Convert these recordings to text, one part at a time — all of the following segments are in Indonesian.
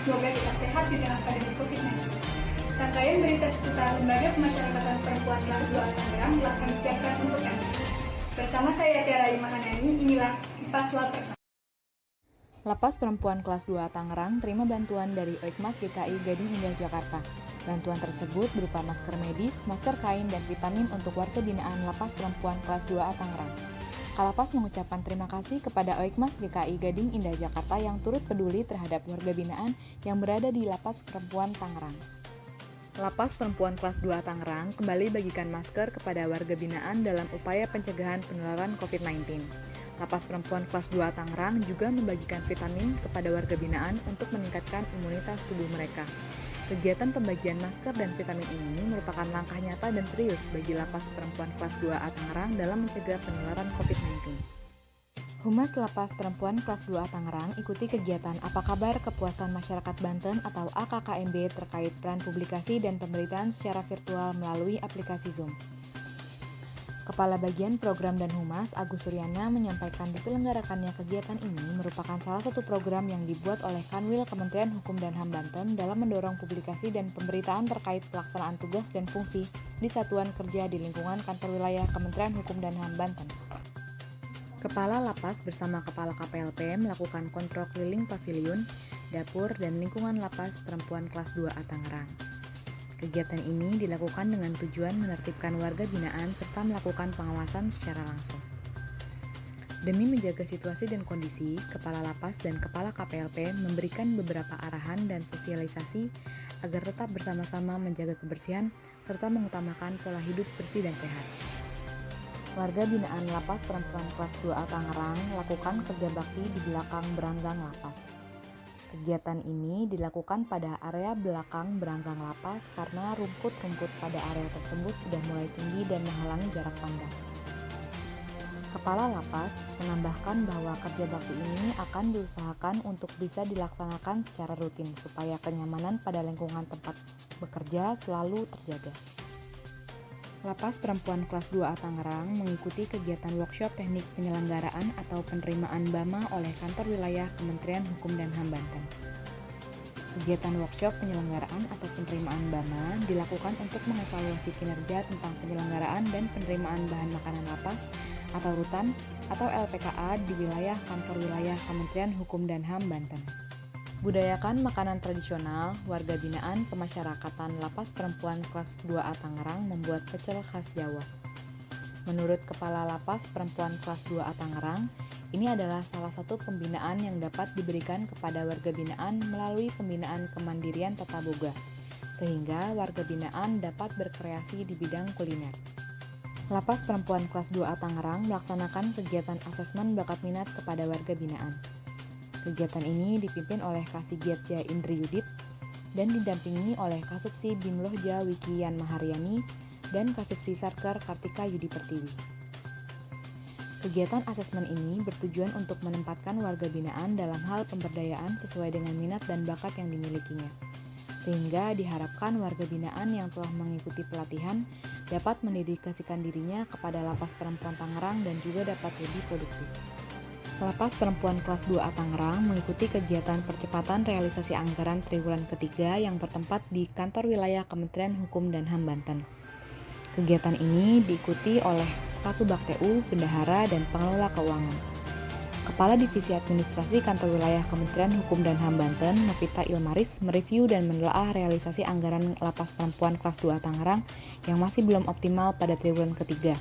Semoga tetap sehat di tengah pandemi COVID-19. Rangkaian berita seputar Lembaga Pemasyarakatan Perempuan kelas 2 Tangerang telah kami siapkan untuk Anda. Bersama saya Tiara Imahanani, inilah Kipas Laper. Lapas Perempuan kelas 2 Tangerang terima bantuan dari Oikmas GKI Gading Indah Jakarta. Bantuan tersebut berupa masker medis, masker kain, dan vitamin untuk warga binaan Lapas Perempuan kelas 2A Tangerang. Kalapas mengucapkan terima kasih kepada Oikmas GKI Gading Indah Jakarta yang turut peduli terhadap warga binaan yang berada di Lapas Perempuan Tangerang. Lapas Perempuan kelas 2 Tangerang kembali bagikan masker kepada warga binaan dalam upaya pencegahan penularan COVID-19. Lapas Perempuan kelas 2 Tangerang juga membagikan vitamin kepada warga binaan untuk meningkatkan imunitas tubuh mereka. Kegiatan pembagian masker dan vitamin ini merupakan langkah nyata dan serius bagi Lapas Perempuan kelas 2A Tangerang dalam mencegah penularan COVID-19. Humas Lapas Perempuan kelas 2A Tangerang ikuti kegiatan Apa Kabar Kepuasan Masyarakat Banten atau AKKMB terkait peran publikasi dan pemberitaan secara virtual melalui aplikasi Zoom. Kepala Bagian Program dan Humas, Agus Suryana, menyampaikan diselenggarakannya kegiatan ini merupakan salah satu program yang dibuat oleh Kanwil Kementerian Hukum dan HAM Banten dalam mendorong publikasi dan pemberitaan terkait pelaksanaan tugas dan fungsi di satuan kerja di lingkungan kantor wilayah Kementerian Hukum dan HAM Banten. Kepala Lapas bersama Kepala KPLP melakukan kontrol keliling pavilion, dapur, dan lingkungan Lapas Perempuan kelas 2A Tangerang. Kegiatan ini dilakukan dengan tujuan menertibkan warga binaan serta melakukan pengawasan secara langsung. Demi menjaga situasi dan kondisi, Kepala Lapas dan Kepala KPLP memberikan beberapa arahan dan sosialisasi agar tetap bersama-sama menjaga kebersihan serta mengutamakan pola hidup bersih dan sehat. Warga binaan Lapas Perempuan kelas 2A Tangerang lakukan kerja bakti di belakang beranggang lapas. Kegiatan ini dilakukan pada area belakang beranggang lapas karena rumput-rumput pada area tersebut sudah mulai tinggi dan menghalangi jarak pandang. Kepala lapas menambahkan bahwa kerja bakti ini akan diusahakan untuk bisa dilaksanakan secara rutin supaya kenyamanan pada lingkungan tempat bekerja selalu terjaga. Lapas Perempuan kelas 2A Tangerang mengikuti kegiatan workshop teknik penyelenggaraan atau penerimaan BAMA oleh Kantor Wilayah Kementerian Hukum dan HAM Banten. Kegiatan workshop penyelenggaraan atau penerimaan BAMA dilakukan untuk mengevaluasi kinerja tentang penyelenggaraan dan penerimaan bahan makanan lapas atau rutan atau LPKA di wilayah Kantor Wilayah Kementerian Hukum dan HAM Banten. Budayakan makanan tradisional, warga binaan pemasyarakatan Lapas Perempuan kelas 2A Tangerang membuat pecel khas Jawa. Menurut Kepala Lapas Perempuan kelas 2A Tangerang, ini adalah salah satu pembinaan yang dapat diberikan kepada warga binaan melalui pembinaan kemandirian tata boga, sehingga warga binaan dapat berkreasi di bidang kuliner. Lapas Perempuan kelas 2A Tangerang melaksanakan kegiatan asesmen bakat minat kepada warga binaan. Kegiatan ini dipimpin oleh Kasigiatja Indri Yudit dan didampingi oleh Kasubsi Bimlohja Wikian Maharyani dan Kasubsi Sarker Kartika Yudi Pertiwi. Kegiatan asesmen ini bertujuan untuk menempatkan warga binaan dalam hal pemberdayaan sesuai dengan minat dan bakat yang dimilikinya, sehingga diharapkan warga binaan yang telah mengikuti pelatihan dapat mendedikasikan dirinya kepada Lapas Perempuan Tangerang dan juga dapat lebih produktif. Lapas Perempuan kelas 2A Tangerang mengikuti kegiatan percepatan realisasi anggaran triwulan ketiga yang bertempat di Kantor Wilayah Kementerian Hukum dan HAM Banten. Kegiatan ini diikuti oleh Kasubag TU, Bendahara, dan Pengelola Keuangan. Kepala Divisi Administrasi Kantor Wilayah Kementerian Hukum dan HAM Banten, Novita Ilmaris, mereview dan menelaah realisasi anggaran Lapas Perempuan kelas 2A Tangerang yang masih belum optimal pada triwulan ketiga,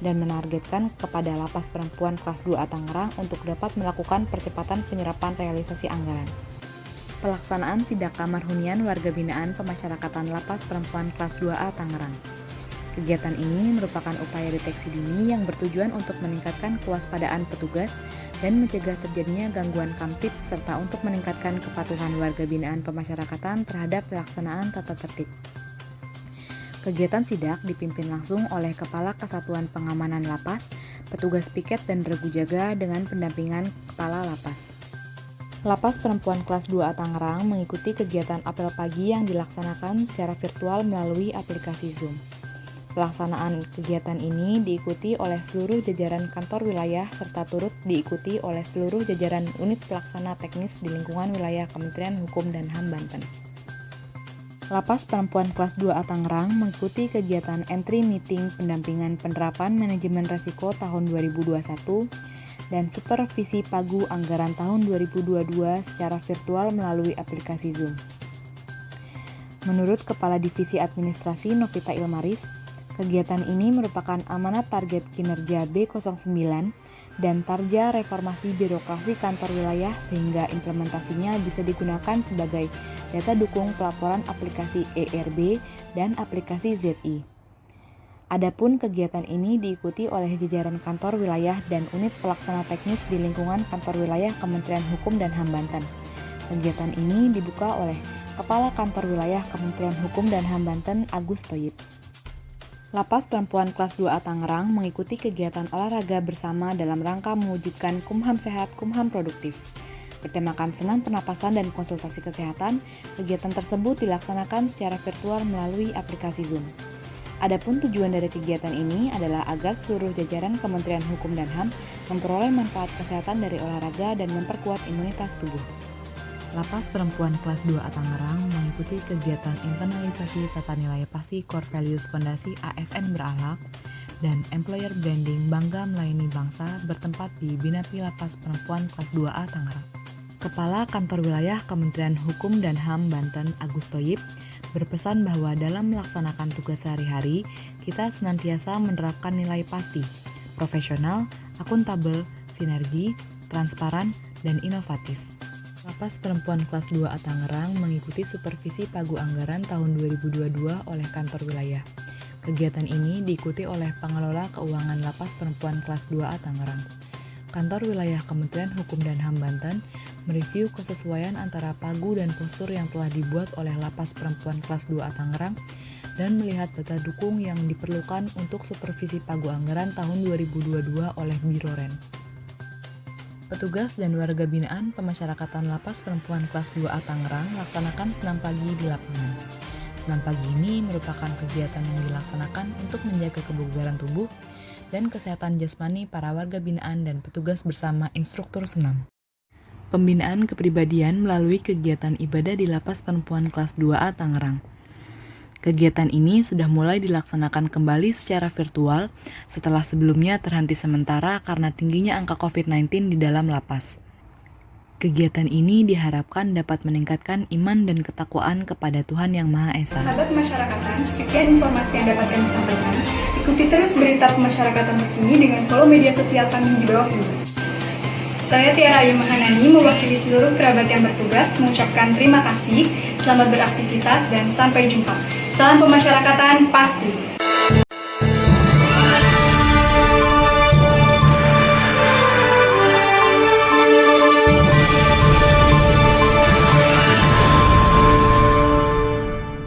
dan menargetkan kepada Lapas Perempuan kelas 2A Tangerang untuk dapat melakukan percepatan penyerapan realisasi anggaran. Pelaksanaan Sidak Kamar Hunian Warga Binaan Pemasyarakatan Lapas Perempuan kelas 2A Tangerang. Kegiatan ini merupakan upaya deteksi dini yang bertujuan untuk meningkatkan kewaspadaan petugas dan mencegah terjadinya gangguan kamtib serta untuk meningkatkan kepatuhan warga binaan pemasyarakatan terhadap pelaksanaan tata tertib. Kegiatan sidak dipimpin langsung oleh Kepala Kesatuan Pengamanan Lapas, petugas piket dan regu jaga dengan pendampingan Kepala Lapas. Lapas Perempuan kelas 2A Tangerang mengikuti kegiatan apel pagi yang dilaksanakan secara virtual melalui aplikasi Zoom. Pelaksanaan kegiatan ini diikuti oleh seluruh jajaran kantor wilayah serta turut diikuti oleh seluruh jajaran unit pelaksana teknis di lingkungan wilayah Kementerian Hukum dan HAM Banten. Lapas Perempuan Kelas 2A Tangerang mengikuti kegiatan entry meeting pendampingan penerapan manajemen risiko tahun 2021 dan supervisi pagu anggaran tahun 2022 secara virtual melalui aplikasi Zoom. Menurut Kepala Divisi Administrasi Novita Ilmaris, kegiatan ini merupakan amanat target kinerja B09 dan tarja reformasi birokrasi kantor wilayah sehingga implementasinya bisa digunakan sebagai data dukung pelaporan aplikasi ERB dan aplikasi ZI. Adapun kegiatan ini diikuti oleh jajaran kantor wilayah dan unit pelaksana teknis di lingkungan kantor wilayah Kementerian Hukum dan HAM Banten. Kegiatan ini dibuka oleh Kepala Kantor Wilayah Kementerian Hukum dan HAM Banten Agus Thoyib. Lapas Perempuan Kelas 2A Tangerang mengikuti kegiatan olahraga bersama dalam rangka mewujudkan Kumham Sehat, Kumham Produktif. Bertemakan senam pernapasan dan konsultasi kesehatan, kegiatan tersebut dilaksanakan secara virtual melalui aplikasi Zoom. Adapun tujuan dari kegiatan ini adalah agar seluruh jajaran Kementerian Hukum dan HAM memperoleh manfaat kesehatan dari olahraga dan memperkuat imunitas tubuh. Lapas Perempuan Kelas 2A Tangerang mengikuti kegiatan internalisasi tata nilai pasti Core Values Fondasi ASN Berakhlak dan Employer Branding Bangga Melayani Bangsa bertempat di Binapi Lapas Perempuan Kelas 2A Tangerang. Kepala Kantor Wilayah Kementerian Hukum dan HAM Banten Agus Thoyib berpesan bahwa dalam melaksanakan tugas sehari-hari, kita senantiasa menerapkan nilai pasti, profesional, akuntabel, sinergi, transparan, dan inovatif. Lapas Perempuan Kelas 2A Tangerang mengikuti supervisi pagu anggaran tahun 2022 oleh kantor wilayah. Kegiatan ini diikuti oleh pengelola keuangan Lapas Perempuan Kelas 2A Tangerang. Kantor wilayah Kementerian Hukum dan HAM Banten mereview kesesuaian antara pagu dan postur yang telah dibuat oleh Lapas Perempuan Kelas 2A Tangerang dan melihat data dukung yang diperlukan untuk supervisi pagu anggaran tahun 2022 oleh Biro Ren. Petugas dan warga binaan pemasyarakatan Lapas Perempuan Kelas 2A Tangerang laksanakan senam pagi di lapangan. Senam pagi ini merupakan kegiatan yang dilaksanakan untuk menjaga kebugaran tubuh dan kesehatan jasmani para warga binaan dan petugas bersama instruktur senam. Pembinaan kepribadian melalui kegiatan ibadah di Lapas Perempuan Kelas 2A Tangerang. Kegiatan ini sudah mulai dilaksanakan kembali secara virtual setelah sebelumnya terhenti sementara karena tingginya angka COVID-19 di dalam lapas. Kegiatan ini diharapkan dapat meningkatkan iman dan ketakwaan kepada Tuhan Yang Maha Esa. Sahabat pemasyarakatan, sekian informasi yang dapat kami sampaikan. Ikuti terus berita pemasyarakatan terkini dengan follow media sosial kami di bawah ini. Saya Tiara Ayu Mahanani, mewakili seluruh kerabat yang bertugas, mengucapkan terima kasih, selamat beraktivitas, dan sampai jumpa. Salam pemasyarakatan pasti.